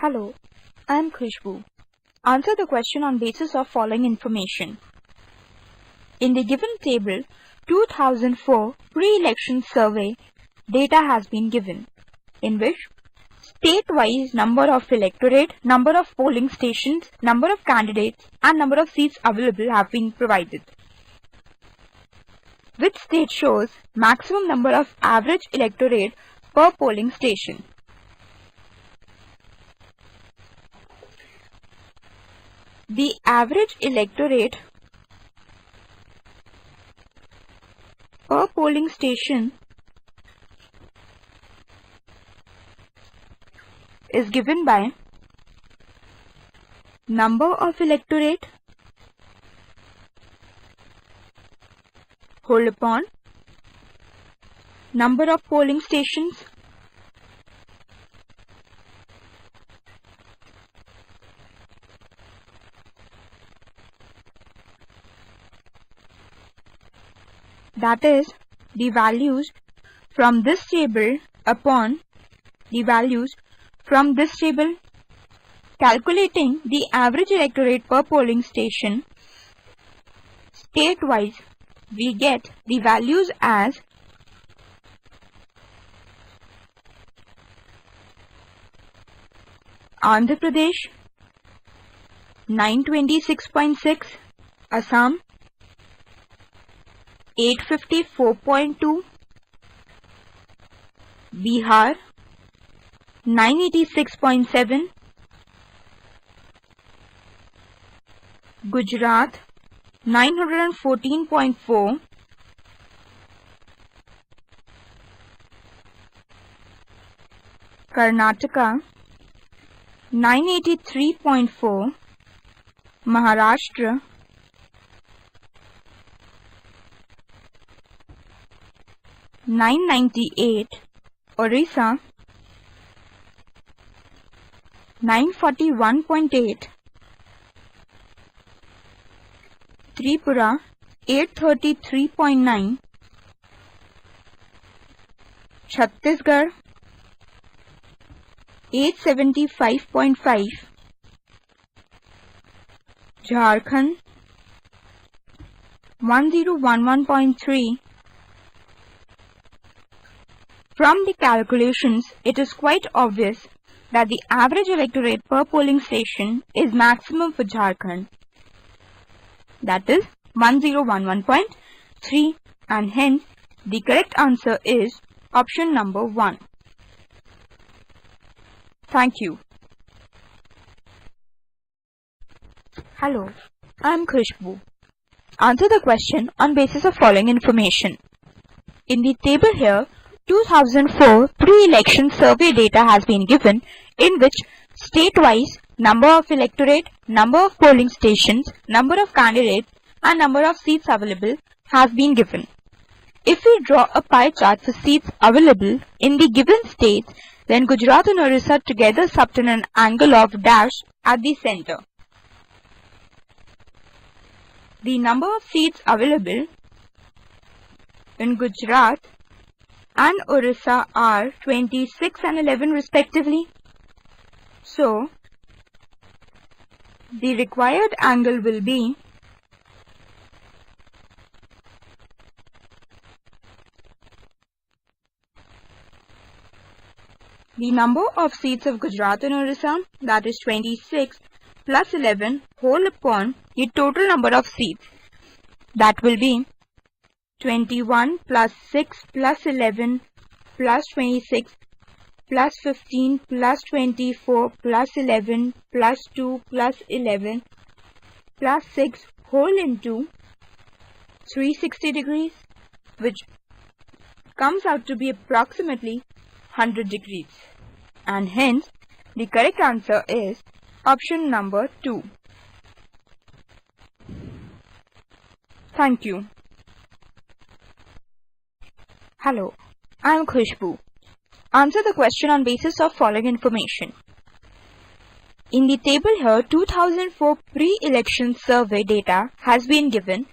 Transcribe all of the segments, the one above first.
Hello, I am Khushbu. Answer the question on basis of following information. In the given table, 2004 pre-election survey data has been given, in which state-wise number of electorate, number of polling stations, number of candidates and number of seats available have been provided. Which state shows maximum number of average electorate per polling station? The average electorate per polling station is given by number of electorate whole upon number of polling stations that is the values from this table upon the values from this table. Calculating the average electorate per polling station state-wise, we get the values as Andhra Pradesh 926.6, Assam 854.2, Bihar 986.7, Gujarat 914.4, Karnataka 983.4, Maharashtra 998, Orissa 941.8, Tripura 833.9, Chhattisgarh 875.5, Jharkhand 1011.3. From the calculations, it is quite obvious that the average electorate per polling station is maximum for Jharkhand, that is 1011.3, and hence the correct answer is option number 1. Thank you. Hello, I am Khushbu. Answer the question on basis of following information. In the table here, 2004 pre-election survey data has been given, in which state-wise number of electorate, number of polling stations, number of candidates and number of seats available has been given. If we draw a pie chart for seats available in the given states, then Gujarat and Orissa together subtend an angle of dash at the center. The number of seats available in Gujarat and Orissa are 26 and 11 respectively. So, the required angle will be the number of seats of Gujarat and Orissa, that is 26 plus 11 whole upon the total number of seats, that will be 21 plus 6 plus 11 plus 26 plus 15 plus 24 plus 11 plus 2 plus 11 plus 6 whole into 360 degrees, which comes out to be approximately 100 degrees, and hence the correct answer is option number 2. Thank you. Hello, I am Khushbu. Answer the question on basis of following information. In the table here, 2004 pre-election survey data has been given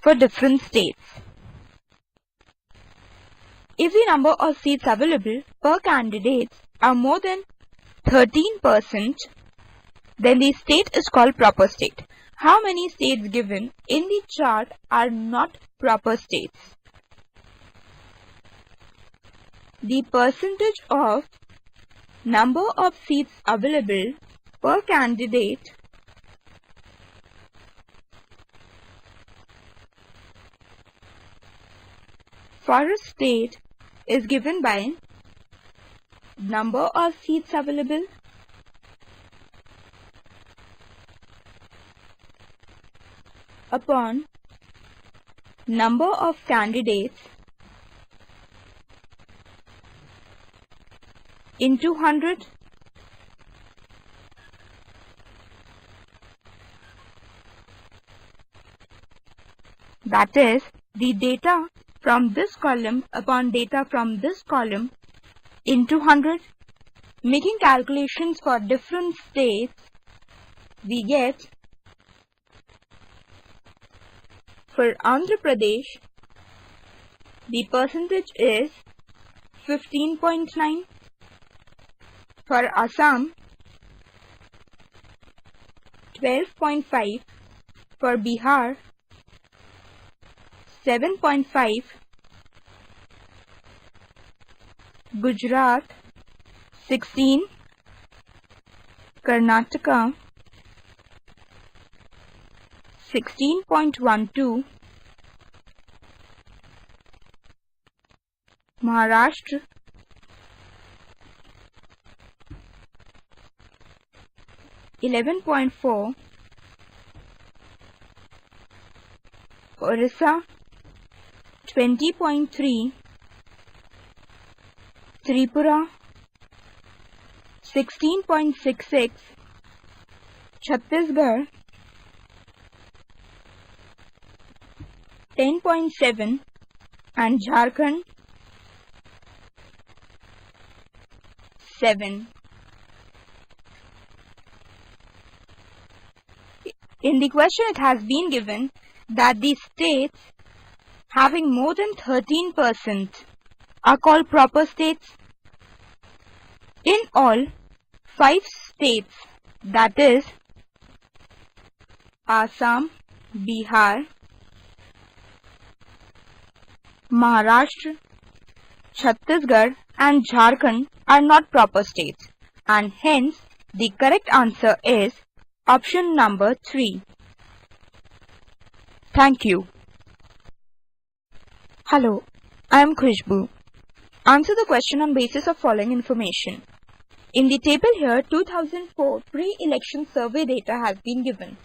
for different states. If the number of seats available per candidate are more than 13%, then the state is called proper state. How many states given in the chart are not proper states? The percentage of number of seats available per candidate for a state is given by number of seats available upon number of candidates into 100. That is, the data from this column upon data from this column into 100. Making calculations for different states, we get for Andhra Pradesh, the percentage is 15.9. For Assam, 12.5. For Bihar, 7.5. Gujarat, 16. Karnataka, 16.12. Maharashtra, 11.4. Orissa, 20.3. Tripura, 16.66. Chhattisgarh, 10.7. and Jharkhand, 7. In the question it has been given that the states having more than 13% are called proper states. In all, 5 states, that is Assam, Bihar, Maharashtra, Chhattisgarh and Jharkhand are not proper states, and hence the correct answer is option number 3. Thank you. Hello, I am Khushbu. Answer the question on basis of following information. In the table here, 2004 pre-election survey data has been given.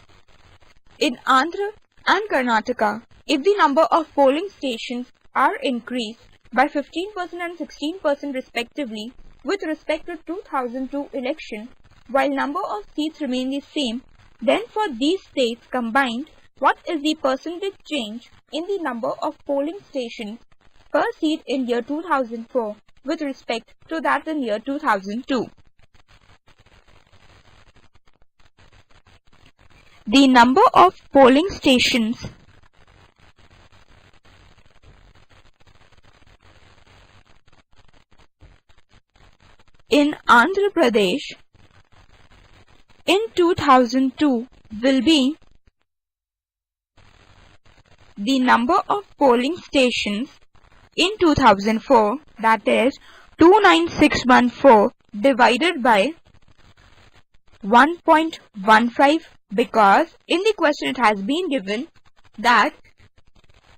In Andhra and Karnataka, if the number of polling stations are increased by 15% and 16% respectively with respect to 2002 election, while number of seats remain the same, then for these states combined, what is the percentage change in the number of polling stations per seat in year 2004 with respect to that in year 2002? The number of polling stations in Andhra Pradesh in 2002 will be the number of polling stations in 2004, that is 29614 divided by 1.15, because in the question it has been given that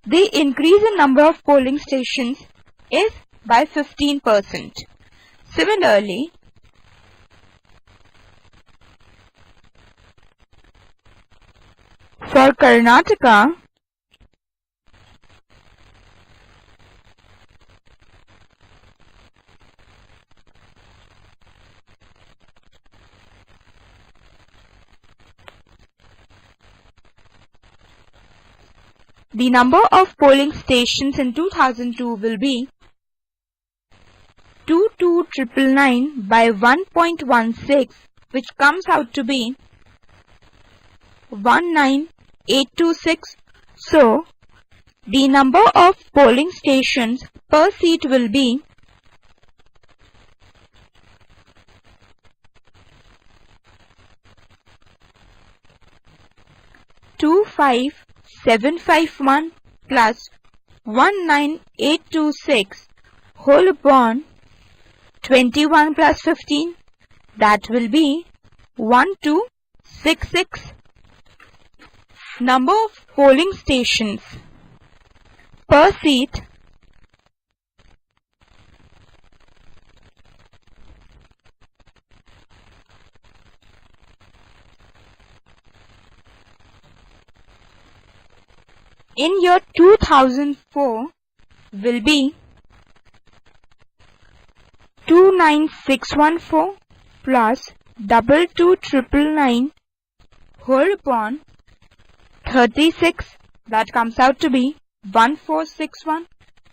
the increase in number of polling stations is by 15%. Similarly, for Karnataka, the number of polling stations in 2002 will be 22,999 by 1.16, which comes out to be 19826. So, the number of polling stations per seat will be 25751 plus 19826 whole upon 21 plus 15, that will be 1266. Number of polling stations per seat in year 2004 will be 29614 plus 22999 whole upon 36, that comes out to be 1461.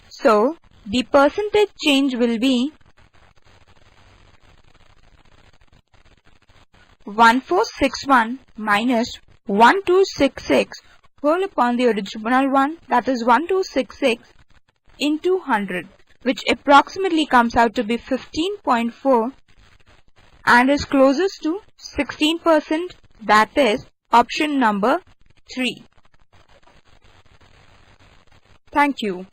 So the percentage change will be 1461 minus 1266 whole upon the original one, that is 1266 into 100, which approximately comes out to be 15.4 and is closest to 16%, that is option number 3. Thank you.